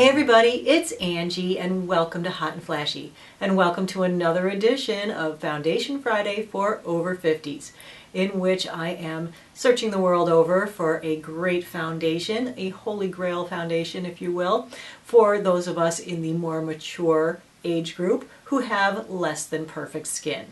Hey everybody, it's Angie and welcome to Hot and Flashy and welcome to another edition of Foundation Friday for over 50s, in which I am searching the world over for a great foundation, a holy grail foundation if you will, for those of us in the more mature age group who have less than perfect skin.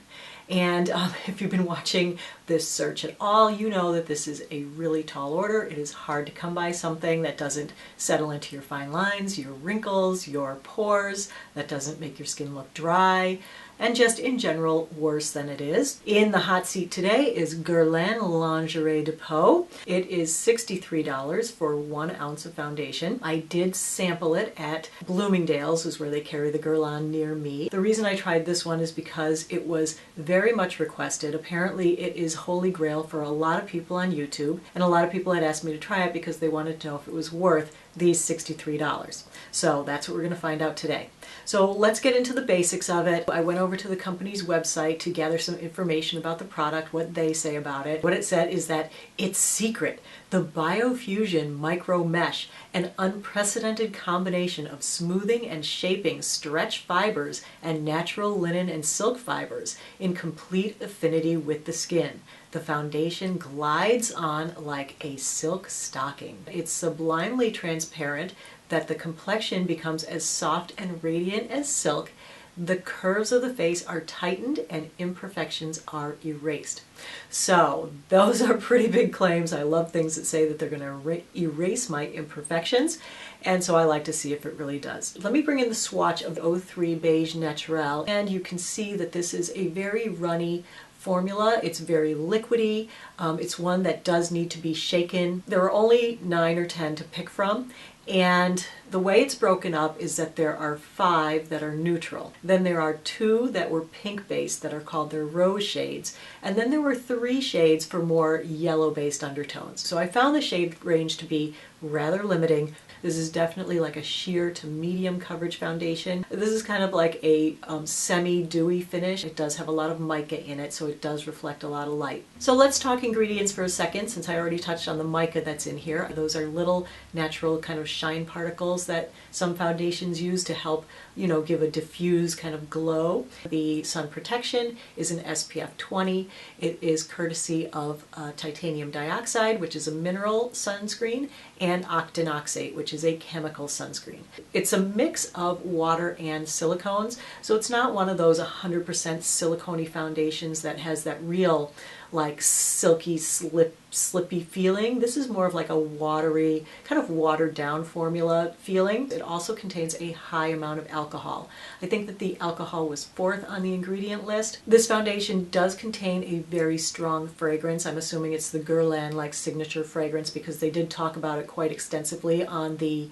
And if you've been watching this search at all, you know that this is a really tall order. It is hard to come by something that doesn't settle into your fine lines, your wrinkles, your pores, that doesn't make your skin look dry, and just in general worse than it is. In the hot seat today is Guerlain Lingerie de Peau. It is $63 for 1 ounce of foundation. I did sample it at Bloomingdale's, is where they carry the Guerlain near me. The reason I tried this one is because it was very much requested. Apparently it is holy grail for a lot of people on YouTube, and a lot of people had asked me to try it because they wanted to know if it was worth these $63. So that's what we're going to find out today. So let's get into the basics of it. I went over to the company's website to gather some information about the product, what they say about it. What it said is that it's secret. The Biofusion Micro Mesh, an unprecedented combination of smoothing and shaping stretch fibers and natural linen and silk fibers in complete affinity with the skin. The foundation glides on like a silk stocking. It's sublimely transparent that the complexion becomes as soft and radiant as silk. The curves of the face are tightened and imperfections are erased. So those are pretty big claims. I love things that say that they're going to erase my imperfections, and so I like to see if it really does. Let me bring in the swatch of 03 Beige Naturel, and you can see that this is a very runny formula. It's very liquidy. It's one that does need to be shaken. There are only 9 or 10 to pick from, and the way it's broken up is that there are 5 that are neutral. Then there are 2 that were pink-based that are called their rose shades, and then there were 3 shades for more yellow-based undertones. So I found the shade range to be rather limiting. This is definitely like a sheer to medium coverage foundation. This is kind of like a semi-dewy finish. It does have a lot of mica in it, so it does reflect a lot of light. So let's talk ingredients for a second, since I already touched on the mica that's in here. Those are little natural kind of shine particles that some foundations use to help, you know, give a diffuse kind of glow. The sun protection is an SPF 20. It is courtesy of titanium dioxide, which is a mineral sunscreen, and octinoxate, which is a chemical sunscreen. It's a mix of water and silicones, so it's not one of those 100% silicone-y foundations that has that real like silky slippy feeling. This is more of like a watery, kind of watered down formula feeling. It also contains a high amount of alcohol. I think that the alcohol was 4th on the ingredient list. This foundation does contain a very strong fragrance. I'm assuming it's the Guerlain like signature fragrance because they did talk about it quite extensively on the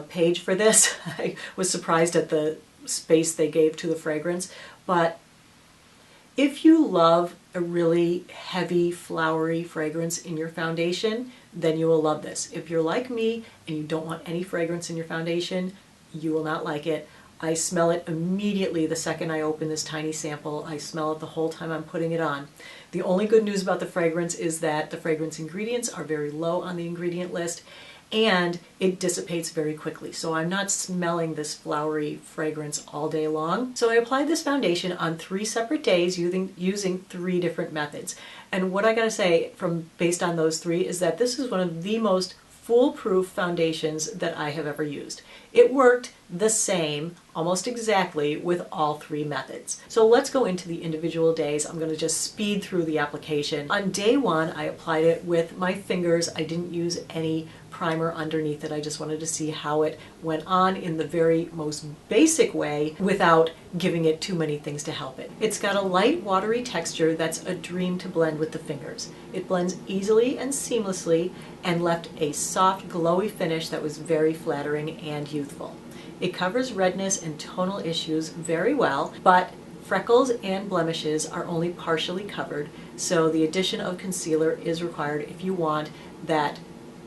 page for this. I was surprised at the space they gave to the fragrance, but if you love a really heavy, flowery fragrance in your foundation, then you will love this. If you're like me and you don't want any fragrance in your foundation, you will not like it. I smell it immediately the second I open this tiny sample. I smell it the whole time I'm putting it on. The only good news about the fragrance is that the fragrance ingredients are very low on the ingredient list, and it dissipates very quickly. So I'm not smelling this flowery fragrance all day long. So I applied this foundation on 3 separate days using 3 different methods. And what I gotta say based on those 3 is that this is one of the most foolproof foundations that I have ever used. It worked the same, almost exactly, with all 3 methods. So let's go into the individual days. I'm going to just speed through the application. On day 1, I applied it with my fingers. I didn't use any primer underneath it. I just wanted to see how it went on in the very most basic way without giving it too many things to help it. It's got a light watery texture that's a dream to blend with the fingers. It blends easily and seamlessly and left a soft glowy finish that was very flattering and youthful. It covers redness and tonal issues very well, but freckles and blemishes are only partially covered, so the addition of concealer is required if you want that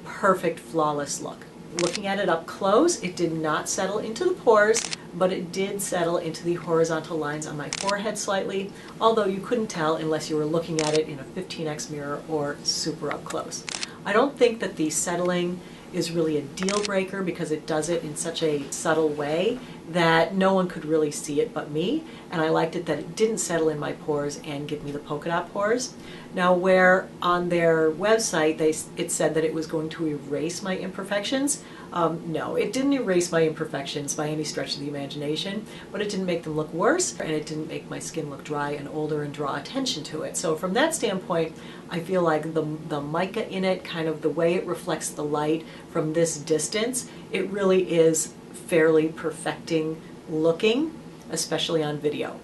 perfect, flawless look. Looking at it up close, it did not settle into the pores, but it did settle into the horizontal lines on my forehead slightly, although you couldn't tell unless you were looking at it in a 15x mirror or super up close. I don't think that the settling is really a deal breaker because it does it in such a subtle way that no one could really see it but me. And I liked it that it didn't settle in my pores and give me the polka dot pores. Now, where on their website it said that it was going to erase my imperfections, no, it didn't erase my imperfections by any stretch of the imagination, but it didn't make them look worse, and it didn't make my skin look dry and older and draw attention to it. So from that standpoint, I feel like the mica in it, kind of the way it reflects the light from this distance, it really is fairly perfecting looking, especially on video.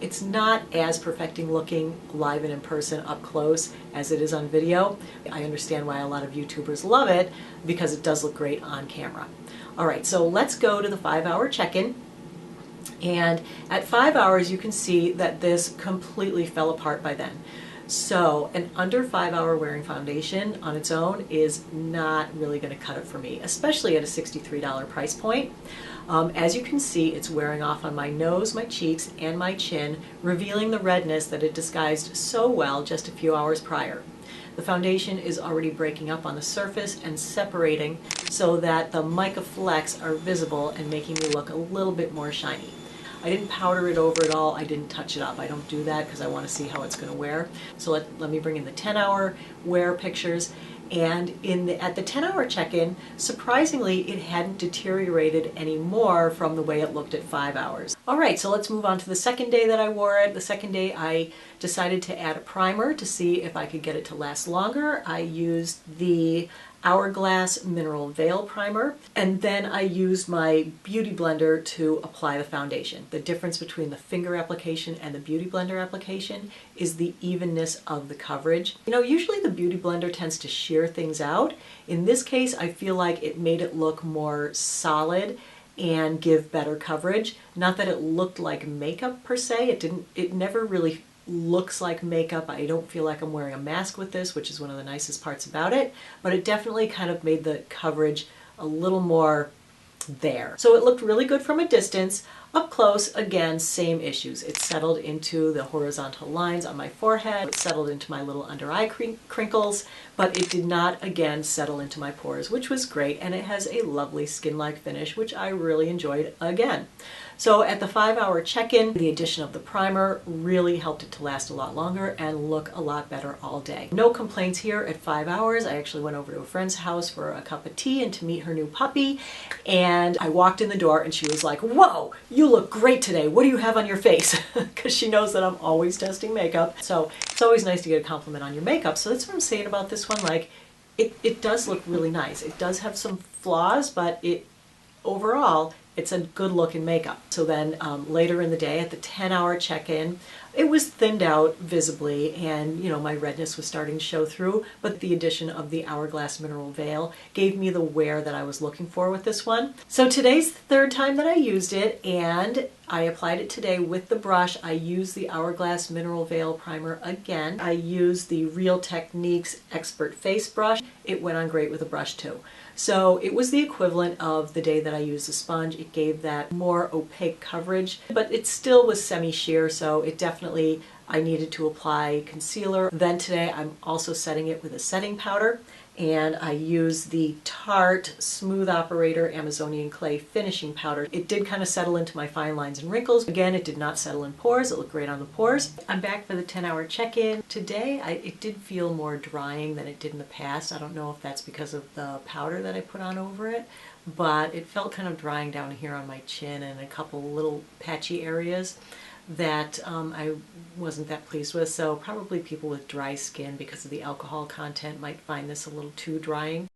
It's not as perfecting looking live and in person up close as it is on video. I understand why a lot of YouTubers love it because it does look great on camera. All right, so let's go to the 5-hour check-in. And at 5 hours, you can see that this completely fell apart by then. So an under 5-hour wearing foundation on its own is not really going to cut it for me, especially at a $63 price point. As you can see, it's wearing off on my nose, my cheeks, and my chin, revealing the redness that it disguised so well just a few hours prior. The foundation is already breaking up on the surface and separating so that the mica flecks are visible and making me look a little bit more shiny. I didn't powder it over at all. I didn't touch it up. I don't do that because I want to see how it's going to wear. So let me bring in the 10-hour wear pictures. And at the 10-hour check-in, surprisingly, it hadn't deteriorated any more from the way it looked at 5 hours. All right, so let's move on to the second day that I wore it. The second day, I decided to add a primer to see if I could get it to last longer. I used the Hourglass Mineral Veil Primer, and then I used my Beauty Blender to apply the foundation. The difference between the finger application and the Beauty Blender application is the evenness of the coverage. You know, usually the Beauty Blender tends to shear things out. In this case, I feel like it made it look more solid and give better coverage. Not that it looked like makeup per se. It never really looks like makeup. I don't feel like I'm wearing a mask with this, which is one of the nicest parts about it, but it definitely kind of made the coverage a little more there. So it looked really good from a distance. Up close, again, same issues. It settled into the horizontal lines on my forehead, it settled into my little under eye crinkles, but it did not, again, settle into my pores, which was great, and it has a lovely skin-like finish, which I really enjoyed again. So at the 5-hour check-in, the addition of the primer really helped it to last a lot longer and look a lot better all day. No complaints here at 5 hours. I actually went over to a friend's house for a cup of tea and to meet her new puppy, and I walked in the door and she was like, "Whoa, you look great today. What do you have on your face?" Because she knows that I'm always testing makeup. So it's always nice to get a compliment on your makeup. So that's what I'm saying about this one. Like, it does look really nice. It does have some flaws, but overall, it's a good look in makeup. So then later in the day at the 10-hour check-in, it was thinned out visibly and, you know, my redness was starting to show through, but the addition of the Hourglass Mineral Veil gave me the wear that I was looking for with this one. So today's the third time that I used it, and I applied it today with the brush. I used the Hourglass Mineral Veil Primer again. I used the Real Techniques Expert Face Brush. It went on great with a brush too. So it was the equivalent of the day that I used a sponge. It gave that more opaque coverage, but it still was semi-sheer, so it definitely, I needed to apply concealer. Then today I'm also setting it with a setting powder, and I used the Tarte Smooth Operator Amazonian Clay Finishing Powder. It did kind of settle into my fine lines and wrinkles. Again, it did not settle in pores. It looked great on the pores. I'm back for the 10-hour check-in. Today, it did feel more drying than it did in the past. I don't know if that's because of the powder that I put on over it, but it felt kind of drying down here on my chin and a couple little patchy areas that I wasn't that pleased with. So probably people with dry skin because of the alcohol content might find this a little too drying.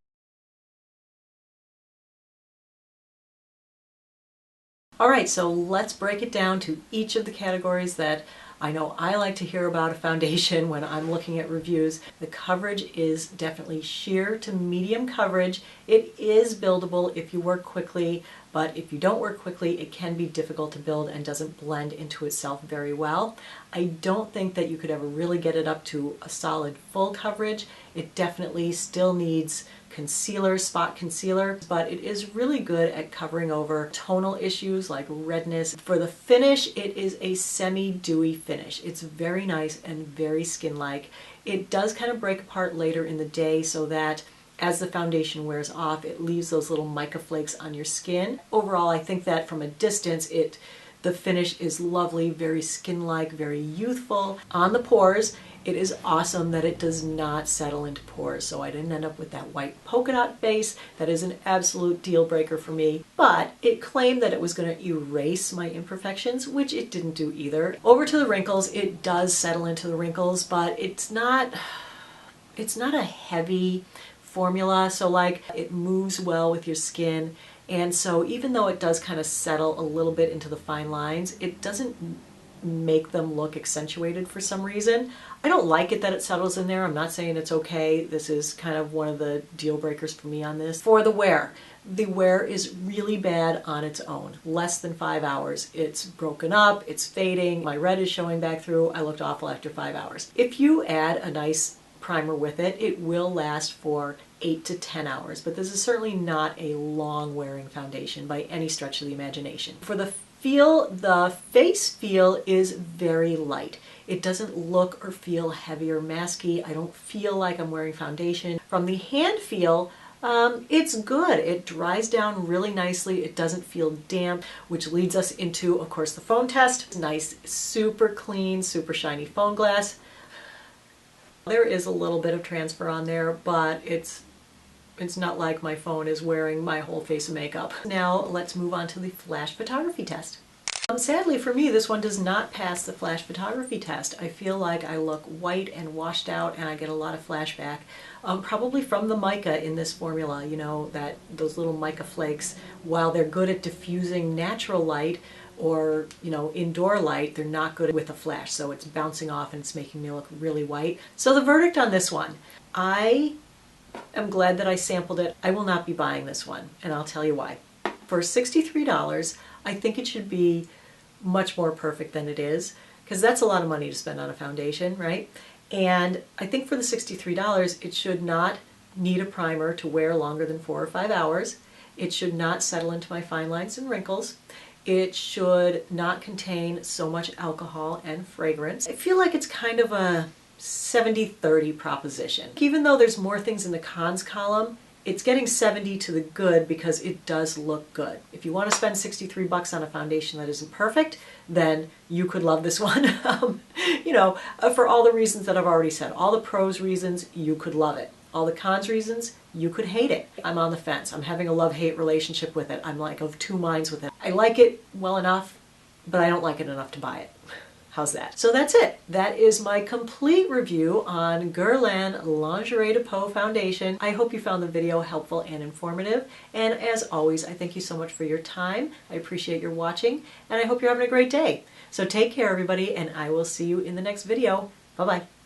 All right, so let's break it down to each of the categories that I know I like to hear about a foundation when I'm looking at reviews. The coverage is definitely sheer to medium coverage. It is buildable if you work quickly, but if you don't work quickly, it can be difficult to build and doesn't blend into itself very well. I don't think that you could ever really get it up to a solid full coverage. It definitely still needs concealer, spot concealer, but it is really good at covering over tonal issues like redness. For the finish, it is a semi-dewy finish. It's very nice and very skin-like. It does kind of break apart later in the day so that as the foundation wears off, it leaves those little mica flakes on your skin. Overall, I think that from a distance, the finish is lovely, very skin-like, very youthful. On the pores, it is awesome that it does not settle into pores, so I didn't end up with that white polka dot base. That is an absolute deal breaker for me. But it claimed that it was going to erase my imperfections, which it didn't do either. Over to the wrinkles, it does settle into the wrinkles, but it's not a heavy formula, so like it moves well with your skin. And so even though it does kind of settle a little bit into the fine lines, it doesn't make them look accentuated for some reason. I don't like it that it settles in there. I'm not saying it's okay. This is kind of one of the deal breakers for me on this. For the wear is really bad on its own. Less than 5 hours. It's broken up, it's fading, my red is showing back through. I looked awful after 5 hours. If you add a nice primer with it, it will last for 8 to 10 hours, but this is certainly not a long wearing foundation by any stretch of the imagination. For the feel, the face feel is very light. It doesn't look or feel heavy or masky. I don't feel like I'm wearing foundation. From the hand feel, it's good. It dries down really nicely. It doesn't feel damp, which leads us into, of course, the phone test. Nice, super clean, super shiny phone glass. There is a little bit of transfer on there, but it's not like my phone is wearing my whole face of makeup. Now let's move on to the flash photography test. Sadly for me, this one does not pass the flash photography test. I feel like I look white and washed out and I get a lot of flashback, probably from the mica in this formula, you know, those little mica flakes. While they're good at diffusing natural light or, you know, indoor light, they're not good with a flash, so it's bouncing off and it's making me look really white. So the verdict on this one, I am glad that I sampled it. I will not be buying this one, and I'll tell you why. For $63, I think it should be much more perfect than it is, because that's a lot of money to spend on a foundation, right? And I think for the $63, it should not need a primer to wear longer than 4 or 5 hours. It should not settle into my fine lines and wrinkles. It should not contain so much alcohol and fragrance. I feel like it's kind of a 70-30 proposition. Even though there's more things in the cons column, it's getting 70 to the good because it does look good. If you want to spend 63 bucks on a foundation that isn't perfect, then you could love this one. You know, for all the reasons that I've already said, all the pros reasons, you could love it. All the cons reasons, you could hate it. I'm on the fence. I'm having a love-hate relationship with it. I'm like of two minds with it. I like it well enough, but I don't like it enough to buy it. How's that? So that's it. That is my complete review on Guerlain Lingerie de Peau foundation. I hope you found the video helpful and informative. And as always, I thank you so much for your time. I appreciate your watching, and I hope you're having a great day. So take care, everybody, and I will see you in the next video. Bye-bye.